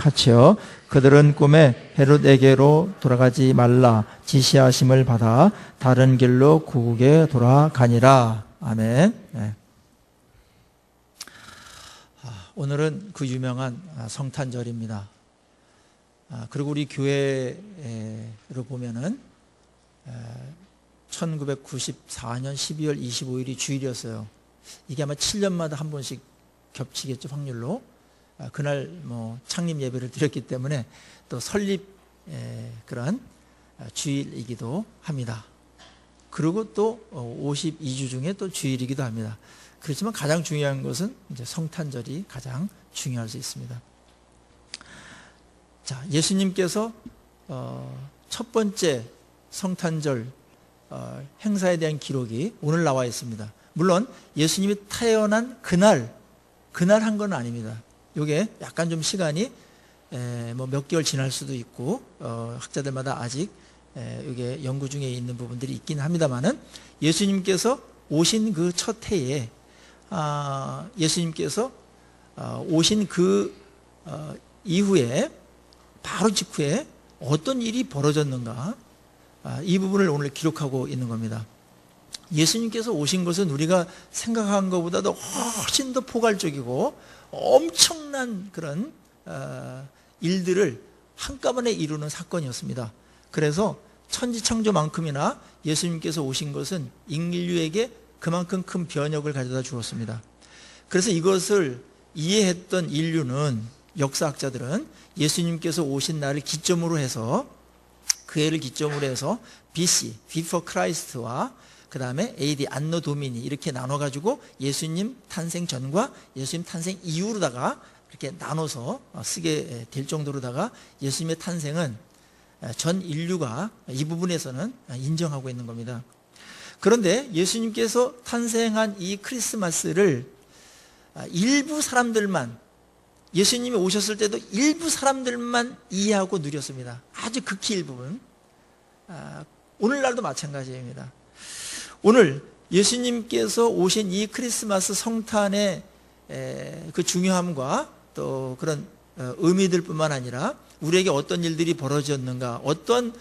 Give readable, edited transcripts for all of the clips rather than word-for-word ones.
하치어 그들은 꿈에 헤롯에게로 돌아가지 말라 지시하심을 받아 다른 길로 고국에 돌아가니라. 아멘. 네. 오늘은 그 유명한 성탄절입니다. 그리고 우리 교회로 보면은 1994년 12월 25일이 주일이었어요. 이게 아마 7년마다 한 번씩 겹치겠죠, 확률로. 그날 뭐 창립 예배를 드렸기 때문에 또 설립 그런 주일이기도 합니다. 그리고 또 52주 중에 또 주일이기도 합니다. 그렇지만 가장 중요한 것은 이제 성탄절이 가장 중요할 수 있습니다. 자, 예수님께서 첫 번째 성탄절 행사에 대한 기록이 오늘 나와 있습니다. 물론 예수님이 태어난 그날 한 건 아닙니다. 이게 약간 좀 시간이 뭐 몇 개월 지날 수도 있고 학자들마다 아직 이게 연구 중에 있는 부분들이 있긴 합니다만은 예수님께서 오신 그 첫 해에 예수님께서 오신 그 이후에 바로 직후에 어떤 일이 벌어졌는가, 이 부분을 오늘 기록하고 있는 겁니다. 예수님께서 오신 것은 우리가 생각한 것보다도 훨씬 더 포괄적이고 엄청난 그런 일들을 한꺼번에 이루는 사건이었습니다. 그래서 천지창조만큼이나 예수님께서 오신 것은 인류에게 그만큼 큰 변혁을 가져다 주었습니다. 그래서 이것을 이해했던 인류는, 역사학자들은 예수님께서 오신 날을 기점으로 해서, 그 해를 기점으로 해서 BC, Before Christ와 그 다음에 AD, 안노 도미니 이렇게 나눠가지고 예수님 탄생 전과 예수님 탄생 이후로다가 이렇게 나눠서 쓰게 될 정도로다가 예수님의 탄생은 전 인류가 이 부분에서는 인정하고 있는 겁니다. 그런데 예수님께서 탄생한 이 크리스마스를 일부 사람들만, 예수님이 오셨을 때도 일부 사람들만 이해하고 누렸습니다. 아주 극히 일부분. 오늘날도 마찬가지입니다. 오늘 예수님께서 오신 이 크리스마스 성탄의 그 중요함과 또 그런 의미들뿐만 아니라 우리에게 어떤 일들이 벌어졌는가, 어떤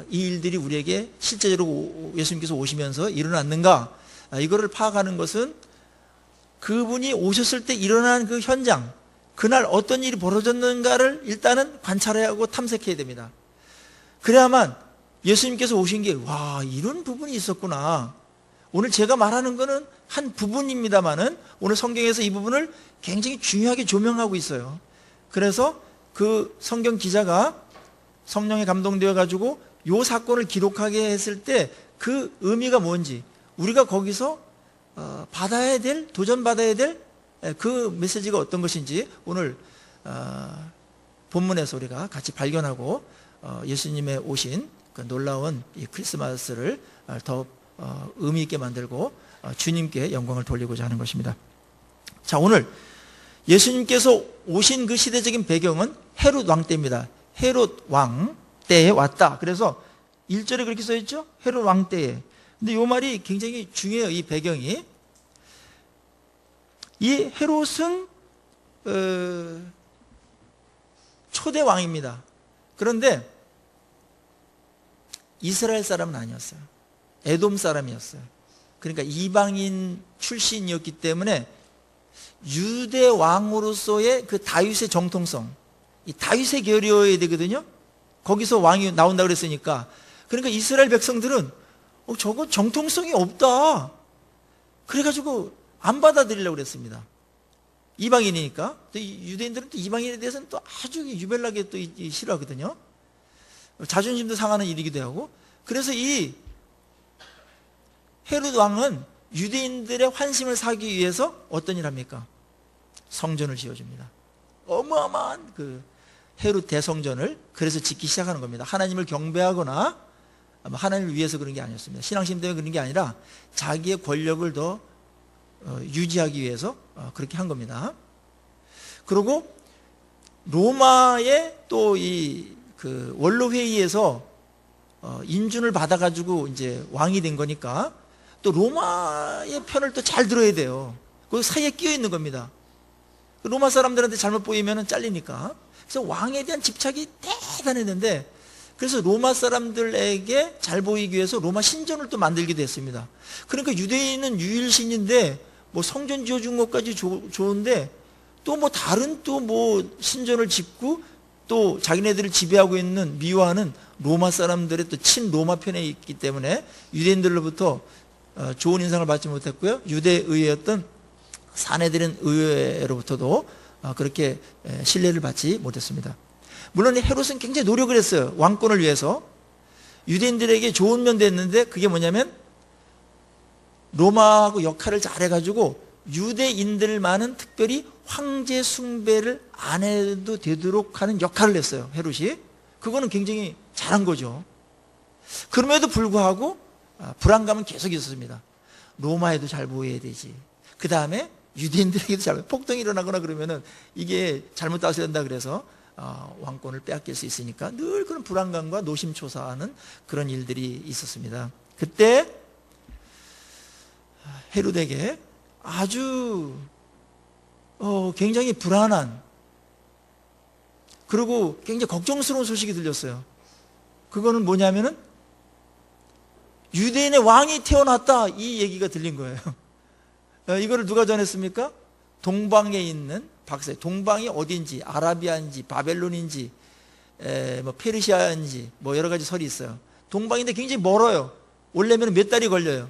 이 일들이 우리에게 실제적으로 예수님께서 오시면서 일어났는가, 이거를 파악하는 것은 그분이 오셨을 때 일어난 그 현장, 그날 어떤 일이 벌어졌는가를 일단은 관찰해야 하고 탐색해야 됩니다. 그래야만 예수님께서 오신 게, 와, 이런 부분이 있었구나. 오늘 제가 말하는 거는 한 부분입니다만은 오늘 성경에서 이 부분을 굉장히 중요하게 조명하고 있어요. 그래서 그 성경 기자가 성령에 감동되어 가지고 이 사건을 기록하게 했을 때 그 의미가 뭔지, 우리가 거기서 받아야 될, 도전받아야 될 그 메시지가 어떤 것인지 오늘 본문에서 우리가 같이 발견하고 예수님의 오신 그 놀라운 이 크리스마스를 더 의미 있게 만들고 주님께 영광을 돌리고자 하는 것입니다. 자, 오늘 예수님께서 오신 그 시대적인 배경은 헤롯 왕 때입니다. 헤롯 왕 때에 왔다. 그래서 1절에 그렇게 써있죠? 헤롯 왕 때에. 근데 이 말이 굉장히 중요해요. 이 배경이. 이 헤롯은 초대 왕입니다. 그런데 이스라엘 사람은 아니었어요. 에돔 사람이었어요. 그러니까 이방인 출신이었기 때문에 유대 왕으로서의 그 다윗의 정통성, 이 다윗의 계열이어야 되거든요. 거기서 왕이 나온다 그랬으니까. 그러니까 이스라엘 백성들은 저거 정통성이 없다. 그래가지고 안 받아들이려고 그랬습니다. 이방인이니까. 유대인들은 또 이방인에 대해서는 또 아주 유별나게 또 싫어하거든요. 자존심도 상하는 일이기도 하고. 그래서 이 헤롯 왕은 유대인들의 환심을 사기 위해서 어떤 일 합니까? 성전을 지어줍니다. 어마어마한 그 헤롯 대성전을 그래서 짓기 시작하는 겁니다. 하나님을 경배하거나 하나님을 위해서 그런 게 아니었습니다. 신앙심 때문에 그런 게 아니라 자기의 권력을 더 유지하기 위해서 그렇게 한 겁니다. 그리고 로마의 또 이 그 원로 회의에서 인준을 받아가지고 이제 왕이 된 거니까 또 로마의 편을 또 잘 들어야 돼요. 그 사이에 끼어 있는 겁니다. 로마 사람들한테 잘못 보이면 잘리니까. 그래서 왕에 대한 집착이 대단했는데, 그래서 로마 사람들에게 잘 보이기 위해서 로마 신전을 또 만들기도 했습니다. 그러니까 유대인은 유일신인데 뭐 성전 지어준 것까지 좋은데 또 뭐 다른 또 뭐 신전을 짓고 또 자기네들을 지배하고 있는 미워하는 로마 사람들의 또 친로마 편에 있기 때문에 유대인들로부터 좋은 인상을 받지 못했고요. 유대의회였던 사내들인 의회로부터도 그렇게 신뢰를 받지 못했습니다. 물론 헤롯은 굉장히 노력을 했어요. 왕권을 위해서. 유대인들에게 좋은 면도 했는데 그게 뭐냐면 로마하고 역할을 잘해가지고 유대인들만은 특별히 황제 숭배를 안 해도 되도록 하는 역할을 했어요. 헤롯이. 그거는 굉장히 잘한 거죠. 그럼에도 불구하고 불안감은 계속 있었습니다. 로마에도 잘 보여야 되지. 그 다음에 유대인들에게도 잘 보여야, 폭동이 일어나거나 그러면은 이게 잘못 다스린다 그래서 왕권을 빼앗길 수 있으니까 늘 그런 불안감과 노심초사하는 그런 일들이 있었습니다. 그때 헤롯에게 아주 굉장히 불안한, 그리고 굉장히 걱정스러운 소식이 들렸어요. 그거는 뭐냐면은 유대인의 왕이 태어났다, 이 얘기가 들린 거예요. 이거를 누가 전했습니까? 동방에 있는 박사. 동방이 어딘지, 아라비아인지 바벨론인지 뭐 페르시아인지 뭐 여러 가지 설이 있어요. 동방인데 굉장히 멀어요. 오려면 몇 달이 걸려요.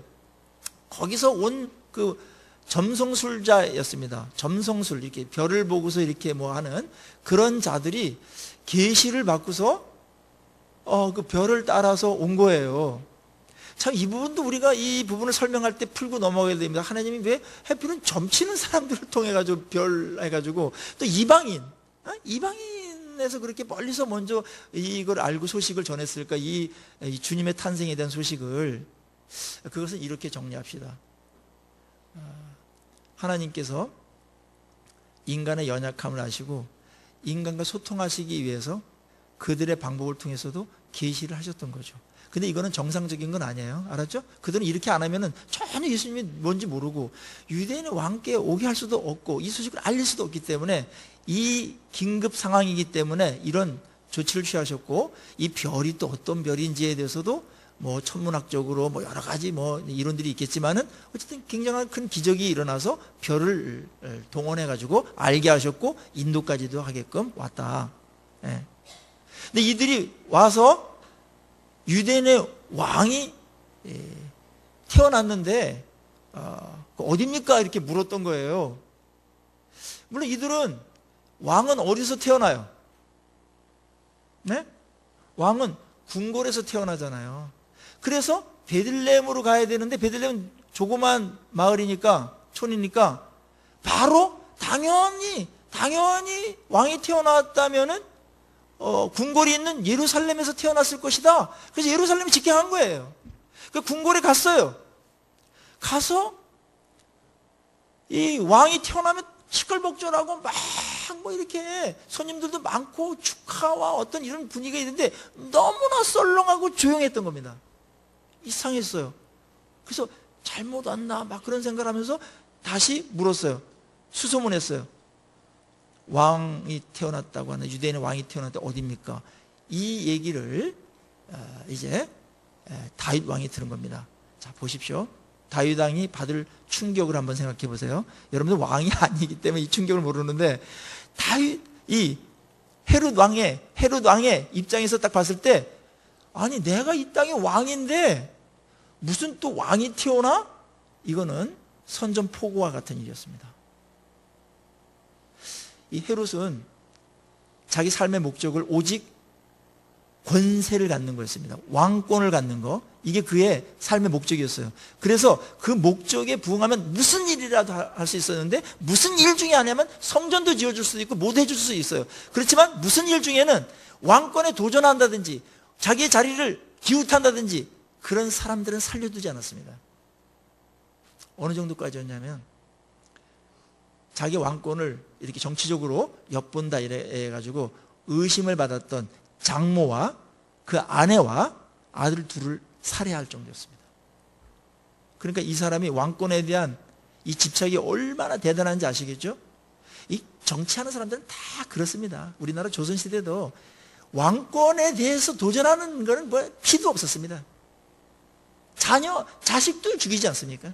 거기서 온 그 점성술자였습니다. 점성술, 이렇게 별을 보고서 이렇게 뭐 하는 그런 자들이 계시를 받고서 그 별을 따라서 온 거예요. 참 이 부분도 우리가 이 부분을 설명할 때 풀고 넘어가야 됩니다. 하나님이 왜 하필은 점치는 사람들을 통해 가지고 별 해가지고 또 이방인에서 그렇게 멀리서 먼저 이걸 알고 소식을 전했을까? 이 주님의 탄생에 대한 소식을. 그것은 이렇게 정리합시다. 하나님께서 인간의 연약함을 아시고 인간과 소통하시기 위해서 그들의 방법을 통해서도 계시를 하셨던 거죠. 근데 이거는 정상적인 건 아니에요. 알았죠? 그들은 이렇게 안 하면은 전혀 예수님이 뭔지 모르고 유대인의 왕께 오게 할 수도 없고 이 소식을 알릴 수도 없기 때문에, 이 긴급 상황이기 때문에 이런 조치를 취하셨고, 이 별이 또 어떤 별인지에 대해서도 뭐 천문학적으로 뭐 여러 가지 뭐 이론들이 있겠지만은 어쨌든 굉장한 큰 기적이 일어나서 별을 동원해 가지고 알게 하셨고 인도까지도 하게끔 왔다. 예. 근데 이들이 와서 유대인의 왕이 태어났는데 어디입니까? 이렇게 물었던 거예요. 물론 이들은, 왕은 어디서 태어나요? 네? 왕은 궁궐에서 태어나잖아요. 그래서 베들레헴으로 가야 되는데 베들레헴은 조그만 마을이니까, 촌이니까 바로 당연히 왕이 태어났다면은 궁궐이 있는 예루살렘에서 태어났을 것이다. 그래서 예루살렘에 직행한 거예요. 그 궁궐에 갔어요. 가서 이 왕이 태어나면 시끌벅적하고 막 뭐 이렇게 손님들도 많고 축하와 어떤 이런 분위기가 있는데 너무나 썰렁하고 조용했던 겁니다. 이상했어요. 그래서 잘못 왔나 막 그런 생각을 하면서 다시 물었어요. 수소문했어요. 왕이 태어났다고 하는, 유대인의 왕이 태어났다 어디입니까? 이 얘기를 이제 다윗 왕이 들은 겁니다. 자, 보십시오. 다윗 왕이 받을 충격을 한번 생각해 보세요. 여러분들 왕이 아니기 때문에 이 충격을 모르는데, 이 헤롯 왕의 입장에서 딱 봤을 때, 아니 내가 이 땅의 왕인데 무슨 또 왕이 태어나? 이거는 선전포고와 같은 일이었습니다. 이 헤롯은 자기 삶의 목적을 오직 권세를 갖는 거였습니다. 왕권을 갖는 거, 이게 그의 삶의 목적이었어요. 그래서 그 목적에 부응하면 무슨 일이라도 할 수 있었는데, 무슨 일 중에 하냐면 성전도 지어줄 수도 있고 못 해줄 수도 있어요. 그렇지만 무슨 일 중에는 왕권에 도전한다든지 자기의 자리를 기웃한다든지 그런 사람들은 살려두지 않았습니다. 어느 정도까지였냐면, 자기 왕권을 이렇게 정치적으로 엿본다 이래가지고 의심을 받았던 장모와 그 아내와 아들 둘을 살해할 정도였습니다. 그러니까 이 사람이 왕권에 대한 이 집착이 얼마나 대단한지 아시겠죠? 이 정치하는 사람들은 다 그렇습니다. 우리나라 조선시대도 왕권에 대해서 도전하는 거는 뭐 피도 없었습니다. 자식도 죽이지 않습니까?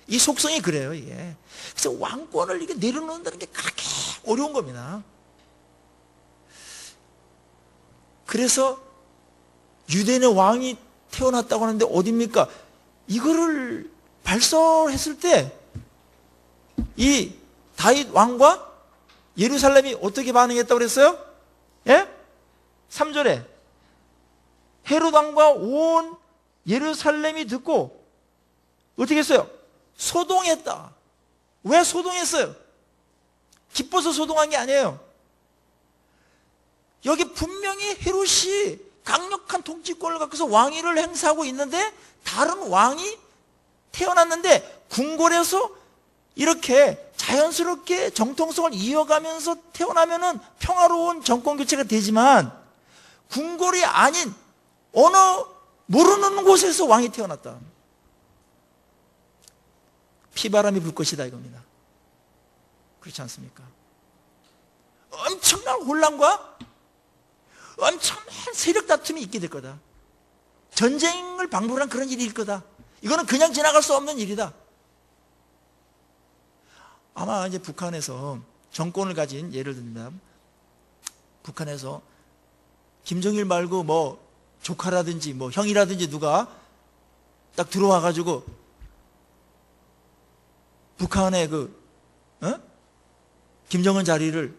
이 속성이 그래요, 이게. 그래서 왕권을 이게 내려놓는다는 게 그렇게 어려운 겁니다. 그래서 유대인의 왕이 태어났다고 하는데 어딥니까? 이거를 발설했을 때 이 다윗 왕과 예루살렘이 어떻게 반응했다고 그랬어요? 예? 3절에 헤롯 왕과 온 예루살렘이 듣고 어떻게 했어요? 소동했다. 왜 소동했어요? 기뻐서 소동한 게 아니에요. 여기 분명히 헤롯이 강력한 통치권을 갖고서 왕위를 행사하고 있는데 다른 왕이 태어났는데 궁궐에서 이렇게 자연스럽게 정통성을 이어가면서 태어나면은 평화로운 정권 교체가 되지만 궁궐이 아닌 어느 모르는 곳에서 왕이 태어났다. 피바람이 불 것이다 이겁니다. 그렇지 않습니까? 엄청난 혼란과 엄청난 세력 다툼이 있게 될 거다. 전쟁을 방불한 그런 일이 일 거다. 이거는 그냥 지나갈 수 없는 일이다. 아마 이제 북한에서 정권을 가진, 예를 들면 북한에서 김정일 말고 뭐 조카라든지 뭐 형이라든지 누가 딱 들어와 가지고 북한의 김정은 자리를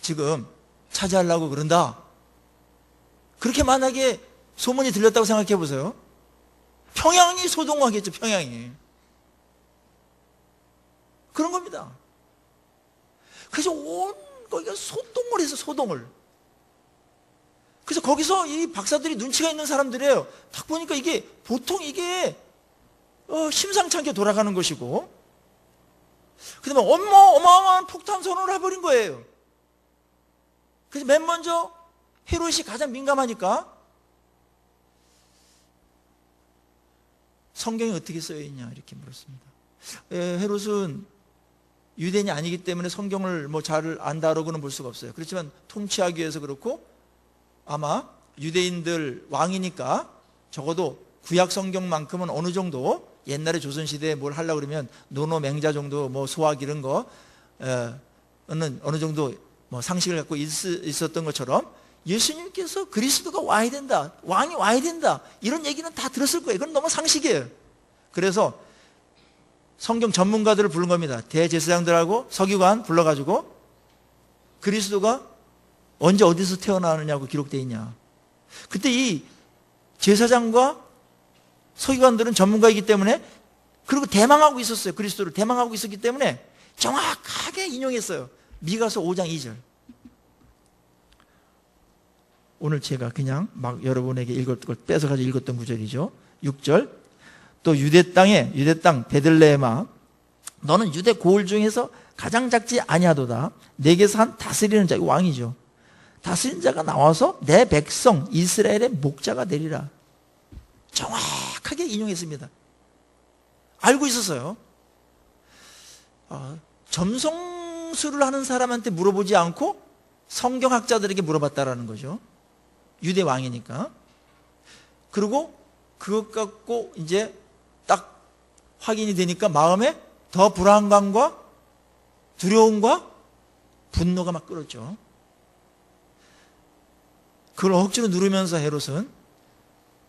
지금 차지하려고 그런다. 그렇게 만약에 소문이 들렸다고 생각해 보세요. 평양이 소동하겠죠, 평양이. 그런 겁니다. 그래서 온 거기가 소동을 해서 소동을. 그래서 거기서 이 박사들이 눈치가 있는 사람들이에요. 딱 보니까 이게 보통 이게 심상치 않게 돌아가는 것이고, 그 다음에 어마어마한 폭탄 선언을 해버린 거예요. 그래서 맨 먼저 헤롯이 가장 민감하니까 성경에 어떻게 쓰여 있냐 이렇게 물었습니다. 헤롯은 유대인이 아니기 때문에 성경을 뭐 잘 안다라고는 볼 수가 없어요. 그렇지만 통치하기 위해서 그렇고 아마 유대인들 왕이니까 적어도 구약 성경만큼은 어느 정도 옛날에 조선시대에 뭘 하려고 그러면 노노 맹자 정도 뭐 소학 이런 거는 어느 정도 뭐 상식을 갖고 있었던 것처럼 예수님께서 그리스도가 와야 된다, 왕이 와야 된다 이런 얘기는 다 들었을 거예요. 이건 너무 상식이에요. 그래서 성경 전문가들을 부른 겁니다. 대제사장들하고 서기관 불러가지고 그리스도가 언제 어디서 태어나느냐고 기록되어 있냐. 그때 이 제사장과 서기관들은 전문가이기 때문에, 그리고 대망하고 있었어요. 그리스도를 대망하고 있었기 때문에 정확하게 인용했어요. 미가서 5장 2절. 오늘 제가 그냥 막 여러분에게 읽었던 걸 뺏어가지고 읽었던 구절이죠. 6절. 또 유대 땅 베들레헴아, 너는 유대 고을 중에서 가장 작지 아니하도다. 내게서 한 다스리는 자, 왕이죠. 다스리는 자가 나와서 내 백성 이스라엘의 목자가 되리라. 정확하게 인용했습니다. 알고 있었어요. 점성술을 하는 사람한테 물어보지 않고 성경학자들에게 물어봤다라는 거죠. 유대 왕이니까. 그리고 그것 갖고 이제 딱 확인이 되니까 마음에 더 불안감과 두려움과 분노가 막 끓었죠. 그걸 억지로 누르면서 헤롯은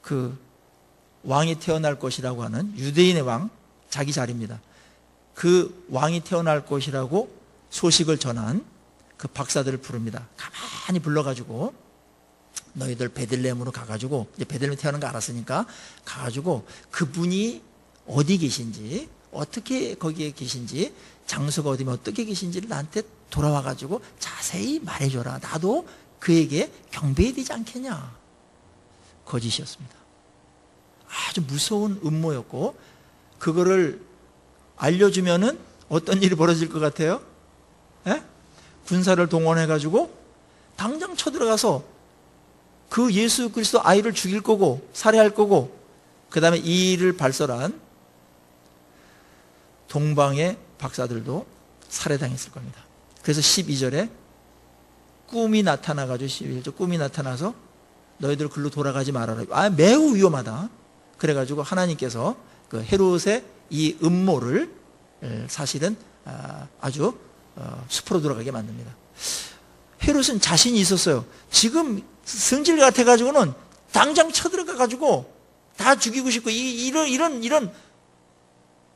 그 왕이 태어날 것이라고 하는 유대인의 왕, 자기 자리입니다. 그 왕이 태어날 것이라고 소식을 전한 그 박사들을 부릅니다. 가만히 불러가지고 너희들 베들레헴으로 가가지고, 이제 베들레헴 태어난 거 알았으니까 가가지고 그분이 어디 계신지, 어떻게 거기에 계신지, 장소가 어디면 어떻게 계신지를 나한테 돌아와가지고 자세히 말해줘라. 나도 그에게 경배해야 되지 않겠냐. 거짓이었습니다. 아주 무서운 음모였고, 그거를 알려주면은 어떤 일이 벌어질 것 같아요? 에? 군사를 동원해가지고 당장 쳐들어가서 그 예수 그리스도 아이를 죽일 거고 살해할 거고, 그 다음에 이 일을 발설한 동방의 박사들도 살해당했을 겁니다. 그래서 12절에 꿈이 나타나가지고 11절 꿈이 나타나서 너희들 글로 돌아가지 말아라. 매우 위험하다. 그래가지고 하나님께서 그 헤롯의 이 음모를 사실은 아주 숲으로 돌아가게 만듭니다. 헤롯은 자신이 있었어요. 지금 성질 같아가지고는 당장 쳐들어가가지고 다 죽이고 싶고 이런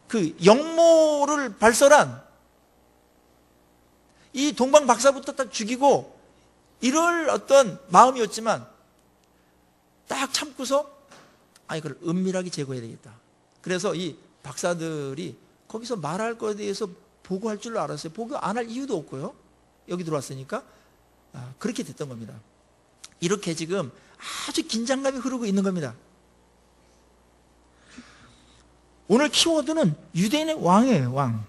그 영모를 발설한 이 동방 박사부터 다 죽이고 이럴 어떤 마음이었지만 딱 참고서 이걸 은밀하게 제거해야 되겠다. 그래서 이 박사들이 거기서 말할 것에 대해서 보고할 줄 알았어요. 보고 안 할 이유도 없고요. 여기 들어왔으니까 그렇게 됐던 겁니다. 이렇게 지금 아주 긴장감이 흐르고 있는 겁니다. 오늘 키워드는 유대인의 왕이에요. 왕.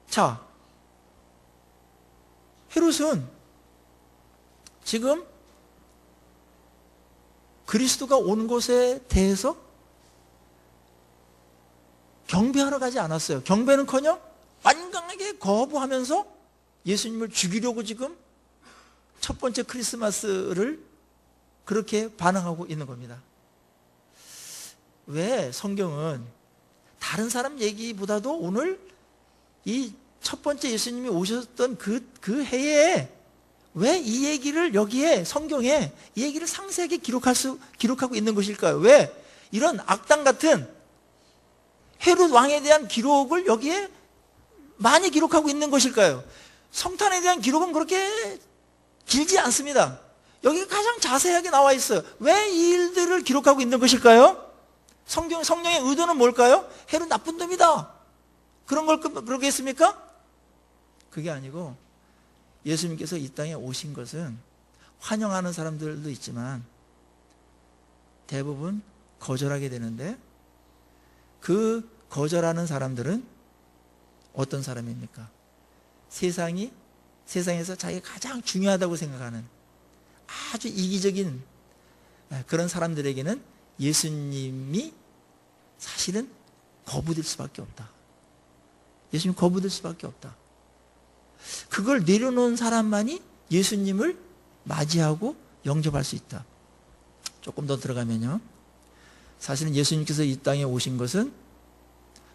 자, 헤롯은 지금 그리스도가 온 것에 대해서 경배하러 가지 않았어요. 경배는커녕 완강하게 거부하면서 예수님을 죽이려고 지금 첫 번째 크리스마스를 그렇게 반응하고 있는 겁니다. 왜 성경은 다른 사람 얘기보다도 오늘 이 첫 번째 예수님이 오셨던 그 해에 왜 이 얘기를 여기에 성경에 이 얘기를 상세하게 기록하고 있는 것일까요? 왜 이런 악당 같은 헤롯 왕에 대한 기록을 여기에 많이 기록하고 있는 것일까요? 성탄에 대한 기록은 그렇게 길지 않습니다. 여기 가장 자세하게 나와 있어요. 왜 이 일들을 기록하고 있는 것일까요? 성령의 의도는 뭘까요? 헤롯 나쁜 놈이다. 그런 걸 그러겠습니까? 그게 아니고 예수님께서 이 땅에 오신 것은 환영하는 사람들도 있지만 대부분 거절하게 되는데 그 거절하는 사람들은 어떤 사람입니까? 세상에서 자기가 가장 중요하다고 생각하는 아주 이기적인 그런 사람들에게는 예수님이 사실은 거부될 수밖에 없다. 예수님 거부될 수밖에 없다. 그걸 내려놓은 사람만이 예수님을 맞이하고 영접할 수 있다. 조금 더 들어가면요. 사실은 예수님께서 이 땅에 오신 것은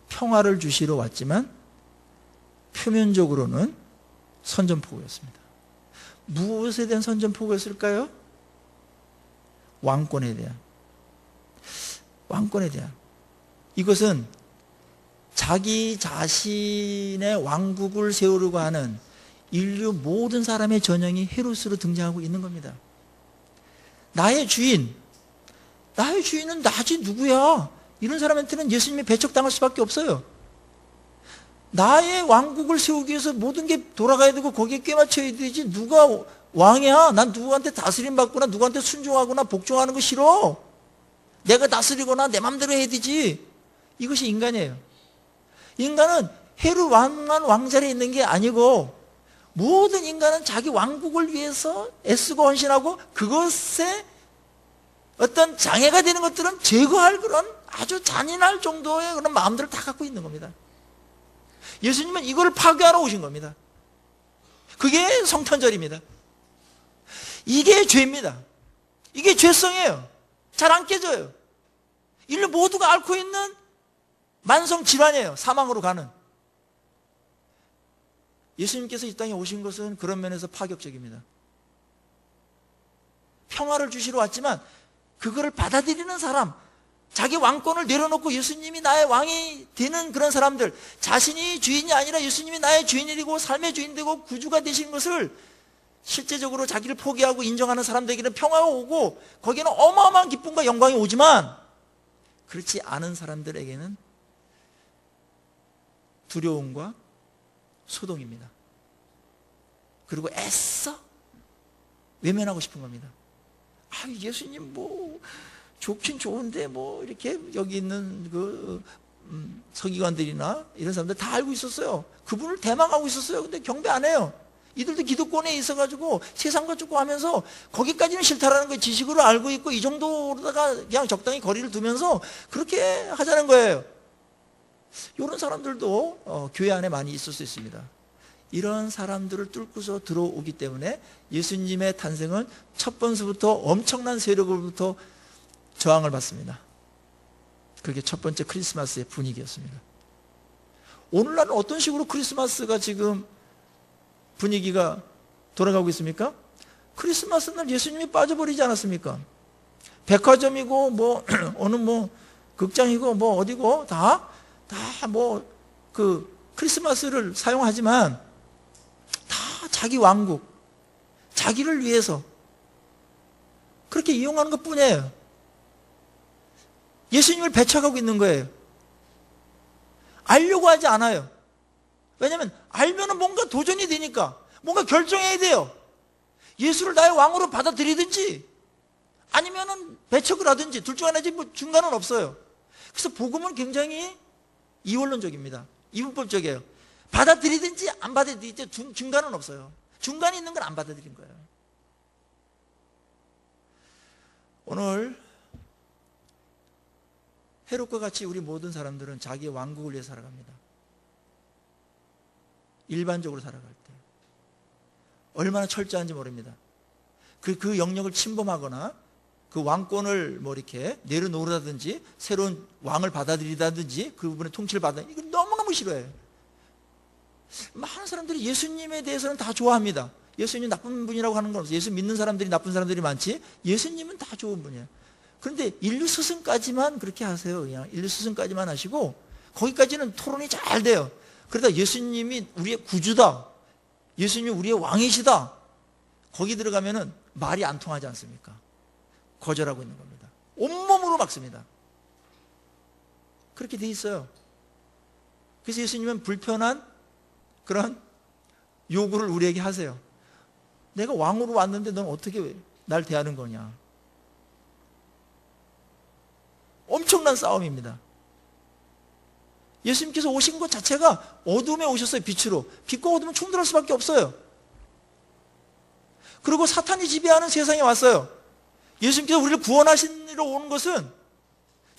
평화를 주시러 왔지만 표면적으로는 선전포고였습니다. 무엇에 대한 선전포고였을까요? 왕권에 대한. 왕권에 대한. 이것은 자기 자신의 왕국을 세우려고 하는 인류 모든 사람의 전형이 헤롯으로 등장하고 있는 겁니다. 나의 주인은 나지 누구야? 이런 사람한테는 예수님이 배척당할 수밖에 없어요. 나의 왕국을 세우기 위해서 모든 게 돌아가야 되고 거기에 꿰맞춰야 되지. 누가 왕이야? 난 누구한테 다스림 받거나 누구한테 순종하거나 복종하는 거 싫어. 내가 다스리거나 내 맘대로 해야 되지. 이것이 인간이에요. 인간은 헤롯 왕자리에 있는 게 아니고 모든 인간은 자기 왕국을 위해서 애쓰고 헌신하고 그것에 어떤 장애가 되는 것들은 제거할 그런 아주 잔인할 정도의 그런 마음들을 다 갖고 있는 겁니다. 예수님은 이걸 파괴하러 오신 겁니다. 그게 성탄절입니다. 이게 죄입니다. 이게 죄성이에요. 잘 안 깨져요. 인류 모두가 앓고 있는 만성 질환이에요. 사망으로 가는. 예수님께서 이 땅에 오신 것은 그런 면에서 파격적입니다. 평화를 주시러 왔지만 그거를 받아들이는 사람, 자기 왕권을 내려놓고 예수님이 나의 왕이 되는 그런 사람들, 자신이 주인이 아니라 예수님이 나의 주인이 되고 삶의 주인 되고 구주가 되신 것을 실제적으로 자기를 포기하고 인정하는 사람들에게는 평화가 오고 거기에는 어마어마한 기쁨과 영광이 오지만 그렇지 않은 사람들에게는 두려움과 소동입니다. 그리고 애써 외면하고 싶은 겁니다. 예수님 뭐 좋긴 좋은데 뭐 이렇게 여기 있는 그 서기관들이나 이런 사람들 다 알고 있었어요. 그분을 대망하고 있었어요. 근데 경배 안 해요. 이들도 기득권에 있어가지고 세상과 죽고 하면서 거기까지는 싫다라는 걸 지식으로 알고 있고 이 정도로다가 그냥 적당히 거리를 두면서 그렇게 하자는 거예요. 이런 사람들도 교회 안에 많이 있을 수 있습니다. 이런 사람들을 뚫고서 들어오기 때문에 예수님의 탄생은 첫 번서부터 엄청난 세력으로부터 저항을 받습니다. 그게 첫 번째 크리스마스의 분위기였습니다. 오늘날은 어떤 식으로 크리스마스가 지금 분위기가 돌아가고 있습니까? 크리스마스 날 예수님이 빠져버리지 않았습니까? 백화점이고 뭐 어느 뭐 극장이고 뭐 어디고 다 뭐 그 크리스마스를 사용하지만 다 자기 왕국, 자기를 위해서 그렇게 이용하는 것뿐이에요. 예수님을 배척하고 있는 거예요. 알려고 하지 않아요. 왜냐하면 알면은 뭔가 도전이 되니까 뭔가 결정해야 돼요. 예수를 나의 왕으로 받아들이든지 아니면은 배척을 하든지 둘 중 하나지 뭐 중간은 없어요. 그래서 복음은 굉장히 이원론적입니다. 이분법적이에요. 받아들이든지 안 받아들이든지 중간은 없어요. 중간에 있는 건 안 받아들인 거예요. 오늘 헤롯과 같이 우리 모든 사람들은 자기의 왕국을 위해 살아갑니다. 일반적으로 살아갈 때 얼마나 철저한지 모릅니다. 그 영역을 침범하거나 그 왕권을 뭐 이렇게 내려놓으라든지 새로운 왕을 받아들이다든지 그분의 통치를 받아들이다, 이거 너무너무 싫어해요. 많은 사람들이 예수님에 대해서는 다 좋아합니다. 예수님 나쁜 분이라고 하는 건 없어요. 예수 믿는 사람들이 나쁜 사람들이 많지 예수님은 다 좋은 분이에요. 그런데 인류 스승까지만 그렇게 하세요. 그냥 인류 스승까지만 하시고 거기까지는 토론이 잘 돼요. 그러다 예수님이 우리의 구주다, 예수님이 우리의 왕이시다, 거기 들어가면은 말이 안 통하지 않습니까? 거절하고 있는 겁니다. 온몸으로 막습니다. 그렇게 돼 있어요. 그래서 예수님은 불편한 그런 요구를 우리에게 하세요. 내가 왕으로 왔는데 넌 어떻게 날 대하는 거냐. 엄청난 싸움입니다. 예수님께서 오신 것 자체가 어둠에 오셨어요. 빛으로. 빛과 어둠은 충돌할 수밖에 없어요. 그리고 사탄이 지배하는 세상에 왔어요. 예수님께서 우리를 구원하시러 오는 것은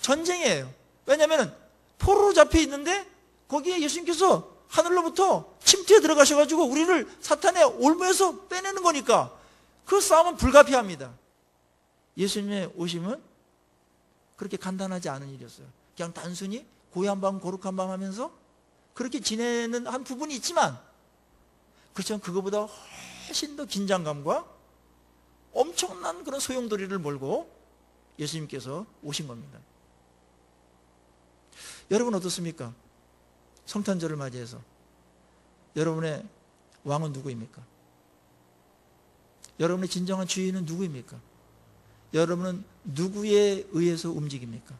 전쟁이에요. 왜냐하면 포로로 잡혀 있는데 거기에 예수님께서 하늘로부터 침투에 들어가셔가지고 우리를 사탄의 올무에서 빼내는 거니까 그 싸움은 불가피합니다. 예수님의 오심은 그렇게 간단하지 않은 일이었어요. 그냥 단순히 고요한 밤 거룩한 밤 하면서 그렇게 지내는 한 부분이 있지만 그렇지만 그거보다 훨씬 더 긴장감과 엄청난 그런 소용돌이를 몰고 예수님께서 오신 겁니다. 여러분 어떻습니까? 성탄절을 맞이해서 여러분의 왕은 누구입니까? 여러분의 진정한 주인은 누구입니까? 여러분은 누구에 의해서 움직입니까?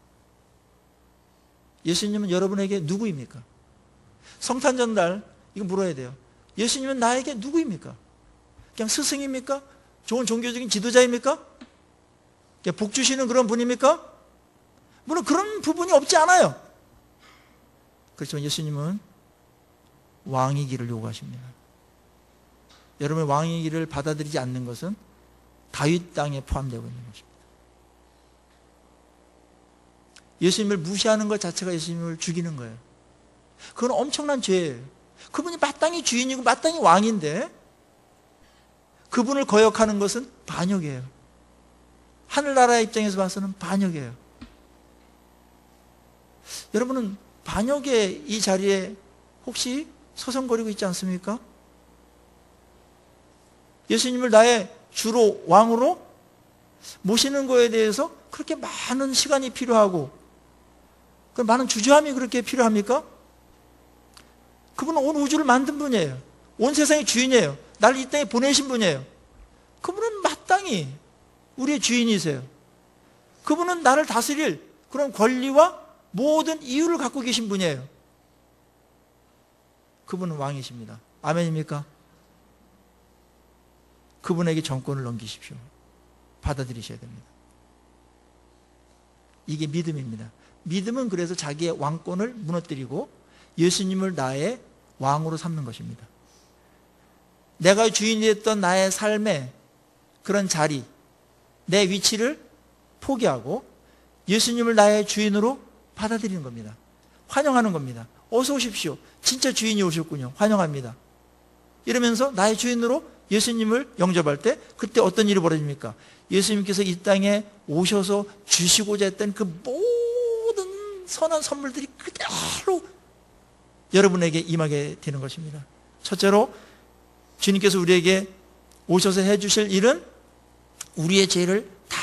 예수님은 여러분에게 누구입니까? 성탄절 날 이거 물어야 돼요. 예수님은 나에게 누구입니까? 그냥 스승입니까? 좋은 종교적인 지도자입니까? 복 주시는 그런 분입니까? 물론 그런 부분이 없지 않아요. 그렇지만 예수님은 왕이기를 요구하십니다. 여러분의 왕이기를 받아들이지 않는 것은 다윗 땅에 포함되고 있는 것입니다. 예수님을 무시하는 것 자체가 예수님을 죽이는 거예요. 그건 엄청난 죄예요. 그분이 마땅히 주인이고 마땅히 왕인데 그분을 거역하는 것은 반역이에요. 하늘나라의 입장에서 봐서는 반역이에요. 여러분은 반역의 이 자리에 혹시 서성거리고 있지 않습니까? 예수님을 나의 주로 왕으로 모시는 거에 대해서 그렇게 많은 시간이 필요하고 그 많은 주저함이 그렇게 필요합니까? 그분은 온 우주를 만든 분이에요. 온 세상의 주인이에요. 나를 이 땅에 보내신 분이에요. 그분은 마땅히 우리의 주인이세요. 그분은 나를 다스릴 그런 권리와 모든 이유를 갖고 계신 분이에요. 그분은 왕이십니다. 아멘입니까? 그분에게 정권을 넘기십시오. 받아들이셔야 됩니다. 이게 믿음입니다. 믿음은 그래서 자기의 왕권을 무너뜨리고 예수님을 나의 왕으로 삼는 것입니다. 내가 주인이 됐던 나의 삶의 그런 자리, 내 위치를 포기하고 예수님을 나의 주인으로 받아들이는 겁니다. 환영하는 겁니다. 어서 오십시오. 진짜 주인이 오셨군요. 환영합니다. 이러면서 나의 주인으로 예수님을 영접할 때 그때 어떤 일이 벌어집니까? 예수님께서 이 땅에 오셔서 주시고자 했던 그 모든 선한 선물들이 그대로 여러분에게 임하게 되는 것입니다. 첫째로 주님께서 우리에게 오셔서 해주실 일은 우리의 죄를 다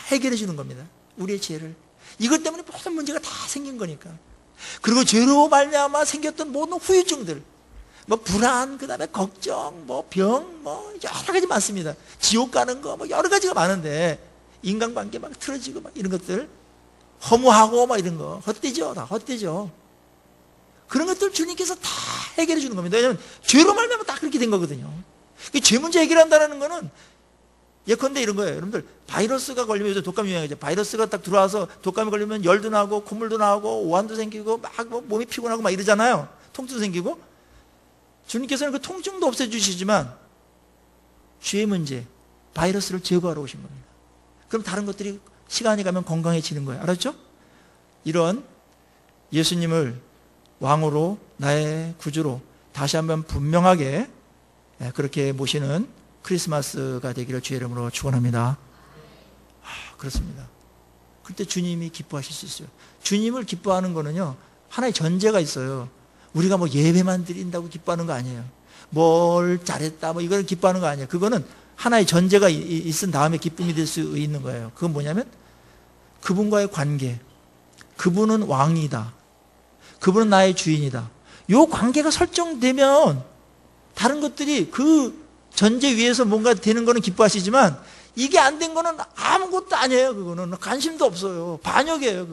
해결해 주는 겁니다. 우리의 죄를. 이것 때문에 모든 문제가 다 생긴 거니까. 그리고 죄로 말미암아 생겼던 모든 후유증들, 뭐 불안, 그 다음에 걱정, 뭐 병, 뭐 여러 가지 많습니다. 지옥 가는 거, 뭐 여러 가지가 많은데 인간관계 막 틀어지고 막 이런 것들, 허무하고 막 이런 거 헛되죠, 다 헛되죠. 그런 것들 주님께서 다 해결해 주는 겁니다. 왜냐하면 죄로 말미암아 다 그렇게 된 거거든요. 죄 문제 해결한다는 거는 예컨대 이런 거예요. 여러분들 바이러스가 걸리면 요즘 독감 유행이죠. 바이러스가 딱 들어와서 독감이 걸리면 열도 나고 콧물도 나고 오한도 생기고 막 뭐 몸이 피곤하고 막 이러잖아요. 통증도 생기고. 주님께서는 그 통증도 없애주시지만 죄의 문제, 바이러스를 제거하러 오신 겁니다. 그럼 다른 것들이 시간이 가면 건강해지는 거예요. 알았죠? 이런 예수님을 왕으로 나의 구주로 다시 한번 분명하게 그렇게 모시는 크리스마스가 되기를 주의 이름으로 축원합니다. 그렇습니다. 그때 주님이 기뻐하실 수 있어요. 주님을 기뻐하는 거는요, 하나의 전제가 있어요. 우리가 뭐 예배만 드린다고 기뻐하는 거 아니에요. 뭘 잘했다 뭐 이걸 기뻐하는 거 아니에요. 그거는 하나의 전제가 있은 다음에 기쁨이 될 수 있는 거예요. 그건 뭐냐면 그분과의 관계, 그분은 왕이다, 그분은 나의 주인이다. 이 관계가 설정되면 다른 것들이 그 전제 위에서 뭔가 되는 거는 기뻐하시지만 이게 안 된 거는 아무것도 아니에요. 그거는 관심도 없어요. 반역이에요.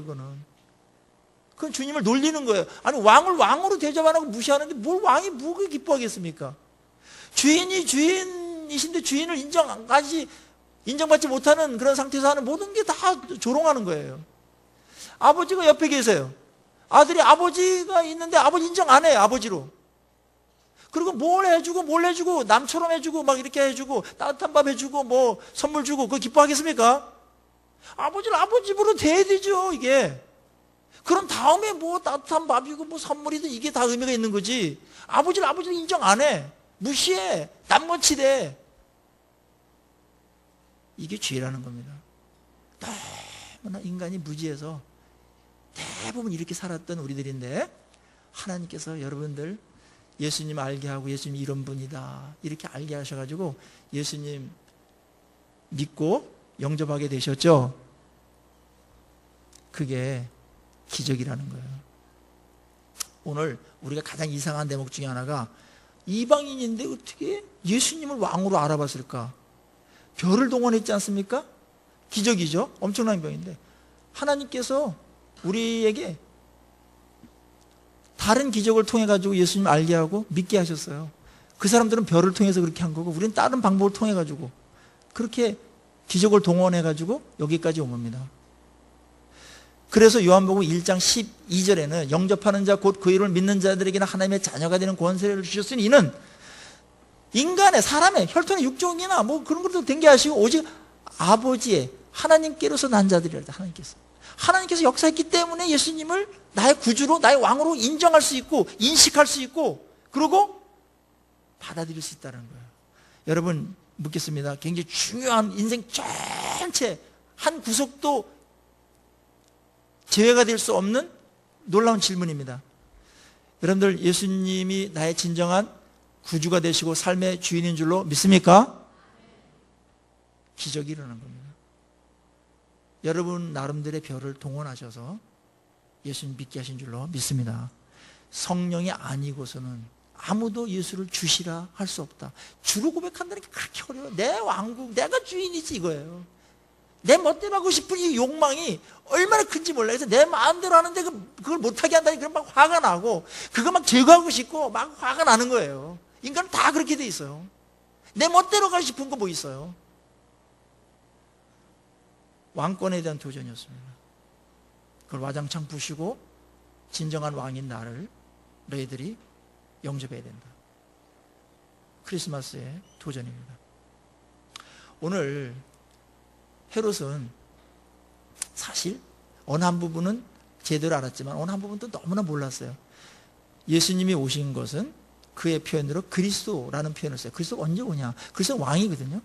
그건 주님을 놀리는 거예요. 아니 왕을 왕으로 대접 안 하고 무시하는데 뭘 왕이 뭐가 기뻐하겠습니까? 주인이 주인이신데 주인을 인정받지 못하는 그런 상태에서 하는 모든 게 다 조롱하는 거예요. 아버지가 옆에 계세요. 아들이 아버지가 있는데 아버지 인정 안 해요. 아버지로. 그리고 뭘 해주고 남처럼 해주고 막 이렇게 해주고 따뜻한 밥 해주고 뭐 선물 주고 그거 기뻐하겠습니까? 아버지를 아버지로 대해야 되죠. 이게. 그런 다음에 뭐 따뜻한 밥이고 뭐 선물이든 이게 다 의미가 있는 거지. 아버지를 인정 안 해. 무시해. 남거치대. 이게 죄라는 겁니다. 너무나 인간이 무지해서 대부분 이렇게 살았던 우리들인데 하나님께서 여러분들 예수님 알게 하고 예수님 이런 분이다 이렇게 알게 하셔가지고 예수님 믿고 영접하게 되셨죠. 그게 기적이라는 거예요. 오늘 우리가 가장 이상한 대목 중에 하나가 이방인인데 어떻게 예수님을 왕으로 알아봤을까? 별을 동원했지 않습니까? 기적이죠. 엄청난 병인데 하나님께서 우리에게 다른 기적을 통해 가지고 예수님 알게 하고 믿게 하셨어요. 그 사람들은 별을 통해서 그렇게 한 거고 우리는 다른 방법을 통해 가지고 그렇게 기적을 동원해 가지고 여기까지 온 겁니다. 그래서 요한복음 1장 12절에는 영접하는 자 곧 그 이름을 믿는 자들에게는 하나님의 자녀가 되는 권세를 주셨으니 이는 인간의 사람의 혈통의 육종이나 뭐 그런 것도 된 게 아시고 오직 아버지의 하나님께로서 난 자들이라. 하나님께서 역사했기 때문에 예수님을 나의 구주로 나의 왕으로 인정할 수 있고 인식할 수 있고 그리고 받아들일 수 있다는 거예요. 여러분 묻겠습니다. 굉장히 중요한 인생 전체 한 구석도 제외가 될 수 없는 놀라운 질문입니다. 여러분들 예수님이 나의 진정한 구주가 되시고 삶의 주인인 줄로 믿습니까? 기적이 일어난 겁니다. 여러분 나름대로의 별을 동원하셔서 예수님 믿게 하신 줄로 믿습니다. 성령이 아니고서는 아무도 예수를 주시라 할 수 없다. 주로 고백한다는 게 그렇게 어려워요. 내 왕국, 내가 주인이지 이거예요. 내 멋대로 하고 싶은 이 욕망이 얼마나 큰지 몰라요. 그래서 내 마음대로 하는데 그걸 못하게 한다니 그럼 막 화가 나고 그거 막 제거하고 싶고 막 화가 나는 거예요. 인간은 다 그렇게 돼 있어요. 내 멋대로 가고 싶은 거 뭐 있어요? 왕권에 대한 도전이었습니다. 그걸 와장창 부시고 진정한 왕인 나를 너희들이 영접해야 된다. 크리스마스의 도전입니다. 오늘 헤롯은 사실 어느 한 부분은 제대로 알았지만 어느 한 부분도 너무나 몰랐어요. 예수님이 오신 것은 그의 표현으로 그리스도라는 표현을 써요. 그리스도가 언제 오냐? 그리스도는 왕이거든요.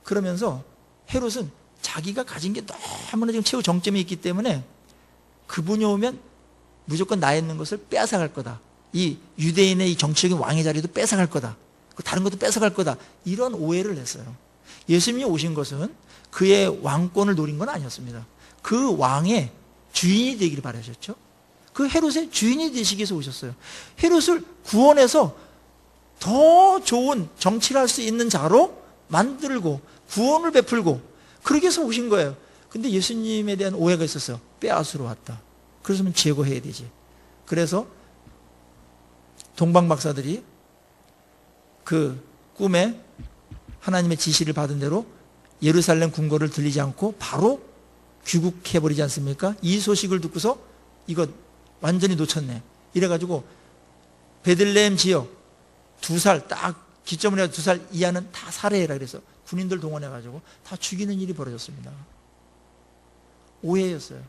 그러면서 헤롯은 자기가 가진 게 너무나 지금 최후 정점이 있기 때문에 그분이 오면 무조건 나 있는 것을 빼앗아갈 거다. 이 유대인의 이 정치적인 왕의 자리도 뺏어갈 거다. 다른 것도 뺏어갈 거다. 이런 오해를 했어요. 예수님이 오신 것은 그의 왕권을 노린 건 아니었습니다. 그 왕의 주인이 되기를 바라셨죠. 그 헤롯의 주인이 되시기 위해서 오셨어요. 헤롯을 구원해서 더 좋은 정치를 할 수 있는 자로 만들고 구원을 베풀고 그러기 위해서 오신 거예요. 근데 예수님에 대한 오해가 있었어요. 빼앗으러 왔다. 그래서는 제거해야 되지. 그래서 동방 박사들이 그 꿈에 하나님의 지시를 받은 대로 예루살렘 궁궐을 들리지 않고 바로 귀국해버리지 않습니까? 이 소식을 듣고서 이거 완전히 놓쳤네. 이래가지고 베들레헴 지역 2살 딱 기점을 해서 2살 이하는 다 살해해라 그래서 군인들 동원해가지고 다 죽이는 일이 벌어졌습니다. 오해였어요.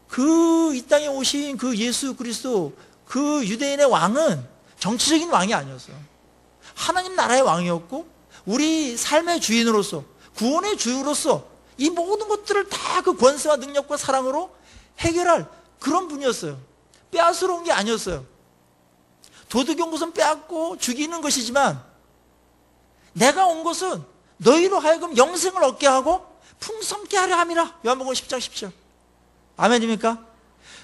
그 이 땅에 오신 그 예수 그리스도 그 유대인의 왕은 정치적인 왕이 아니었어요. 하나님 나라의 왕이었고 우리 삶의 주인으로서 구원의 주로서 이 모든 것들을 다 그 권세와 능력과 사랑으로 해결할 그런 분이었어요. 빼앗으러 온 게 아니었어요. 도둑이 온 것은 빼앗고 죽이는 것이지만 내가 온 것은 너희로 하여금 영생을 얻게 하고 풍성케 하려 함이라. 요한복음 10장 10절. 아멘입니까?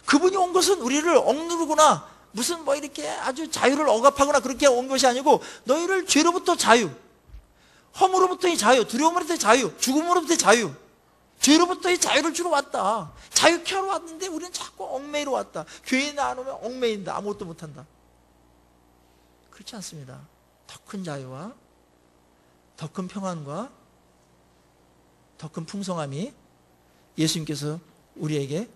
그분이 온 것은 우리를 억누르거나 무슨 뭐 이렇게 아주 자유를 억압하거나 그렇게 온 것이 아니고 너희를 죄로부터 자유, 허물로부터의 자유, 두려움으로부터의 자유, 죽음으로부터의 자유, 죄로부터의 자유를 주러 왔다. 자유케 하러 왔는데 우리는 자꾸 얽매이러 왔다. 교회에 나오면 얽매인다. 아무것도 못한다. 그렇지 않습니다. 더 큰 자유와 더 큰 평안과 더 큰 풍성함이 예수님께서 우리에게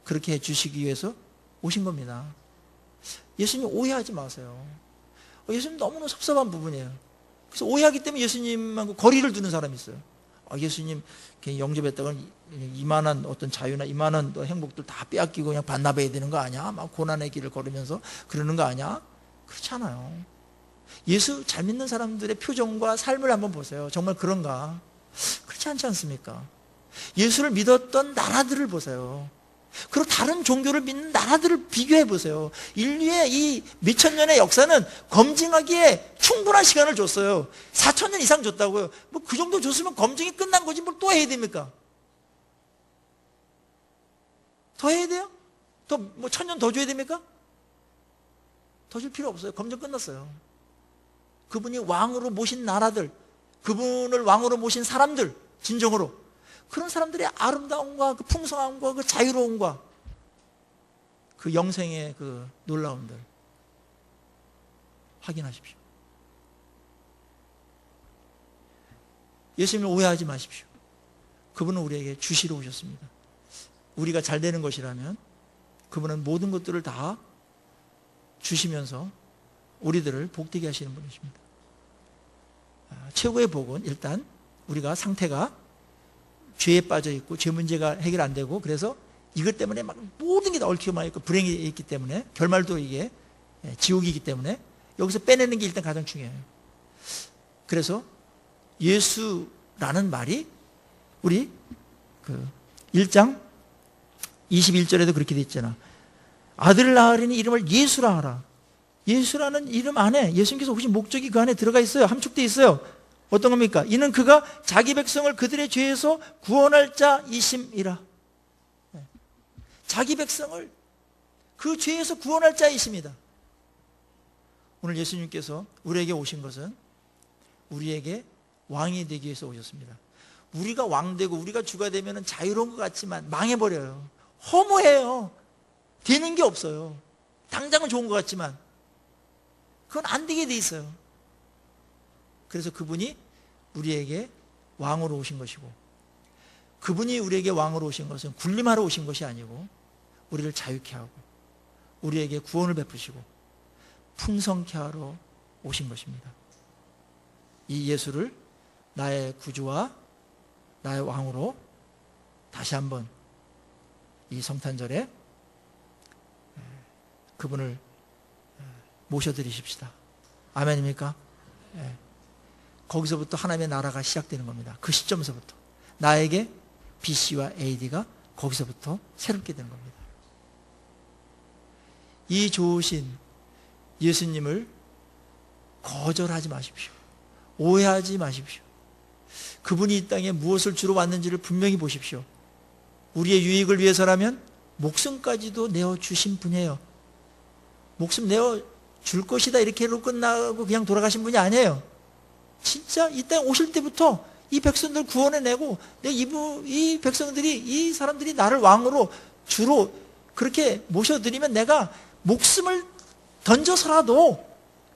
그렇게 해주시기 위해서 오신 겁니다. 예수님 오해하지 마세요. 예수님 너무나 섭섭한 부분이에요. 그래서 오해하기 때문에 예수님하고 거리를 두는 사람이 있어요. 예수님 영접했다가 이만한 어떤 자유나 이만한 행복들 다 빼앗기고 그냥 반납해야 되는 거 아니야? 막 고난의 길을 걸으면서 그러는 거 아니야? 그렇지 않아요. 예수 잘 믿는 사람들의 표정과 삶을 한번 보세요. 정말 그런가? 그렇지 않지 않습니까? 예수를 믿었던 나라들을 보세요. 그리고 다른 종교를 믿는 나라들을 비교해 보세요. 인류의 이 몇천 년의 역사는 검증하기에 충분한 시간을 줬어요. 4,000년 이상 줬다고요. 뭐 그 정도 줬으면 검증이 끝난 거지 뭘 또 해야 됩니까? 더 해야 돼요? 더 뭐 1,000년 더 줘야 됩니까? 더 줄 필요 없어요. 검증 끝났어요. 그분이 왕으로 모신 나라들, 그분을 왕으로 모신 사람들, 진정으로 그런 사람들의 아름다움과 그 풍성함과 그 자유로움과 그 영생의 그 놀라움들 확인하십시오. 예수님을 오해하지 마십시오. 그분은 우리에게 주시러 오셨습니다. 우리가 잘 되는 것이라면 그분은 모든 것들을 다 주시면서 우리들을 복되게 하시는 분이십니다. 최고의 복은 일단 우리가 상태가 죄에 빠져 있고 죄 문제가 해결 안 되고 그래서 이것 때문에 막 모든 게 다 얽히고 막 있고 불행이 있기 때문에 결말도 이게 지옥이기 때문에 여기서 빼내는 게 일단 가장 중요해요. 그래서 예수라는 말이 우리 그 1장 21절에도 그렇게 돼 있잖아. 아들을 낳으리니 이름을 예수라 하라. 예수라는 이름 안에 예수님께서 오신 목적이 그 안에 들어가 있어요. 함축되어 있어요. 어떤 겁니까? 이는 그가 자기 백성을 그들의 죄에서 구원할 자이심이라. 자기 백성을 그 죄에서 구원할 자이십니다. 오늘 예수님께서 우리에게 오신 것은 우리에게 왕이 되기 위해서 오셨습니다. 우리가 왕 되고 우리가 주가 되면 자유로운 것 같지만 망해버려요. 허무해요. 되는 게 없어요. 당장은 좋은 것 같지만 그건 안 되게 돼 있어요. 그래서 그분이 우리에게 왕으로 오신 것이고 그분이 우리에게 왕으로 오신 것은 군림하러 오신 것이 아니고 우리를 자유케 하고 우리에게 구원을 베푸시고 풍성케 하러 오신 것입니다. 이 예수를 나의 구주와 나의 왕으로 다시 한번 이 성탄절에 그분을 모셔드리십시다. 아멘입니까? 예. 거기서부터 하나님의 나라가 시작되는 겁니다. 그 시점에서부터 나에게 BC와 AD가 거기서부터 새롭게 되는 겁니다. 이 좋으신 예수님을 거절하지 마십시오. 오해하지 마십시오. 그분이 이 땅에 무엇을 주로 왔는지를 분명히 보십시오. 우리의 유익을 위해서라면 목숨까지도 내어주신 분이에요. 목숨 내어줄 것이다 이렇게 해로 끝나고 그냥 돌아가신 분이 아니에요. 진짜 이 땅에 오실 때부터 이 백성들 구원해내고 이 백성들이, 이 사람들이 나를 왕으로 주로 그렇게 모셔드리면 내가 목숨을 던져서라도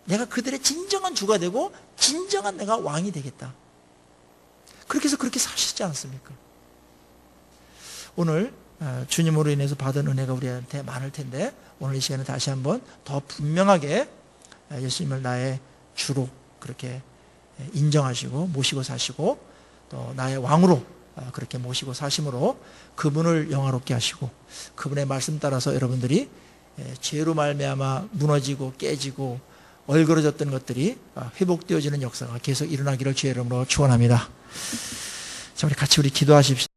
내가 그들의 진정한 주가 되고 진정한 내가 왕이 되겠다. 그렇게 해서 그렇게 사시지 않습니까? 오늘 주님으로 인해서 받은 은혜가 우리한테 많을 텐데 오늘 이 시간에 다시 한번 더 분명하게 예수님을 나의 주로 그렇게 인정하시고 모시고 사시고 또 나의 왕으로 그렇게 모시고 사심으로 그분을 영화롭게 하시고 그분의 말씀 따라서 여러분들이 죄로 말미암아 무너지고 깨지고 얼그러졌던 것들이 회복되어지는 역사가 계속 일어나기를 주의 이름으로 축원합니다. 자, 우리 같이 기도하십시오.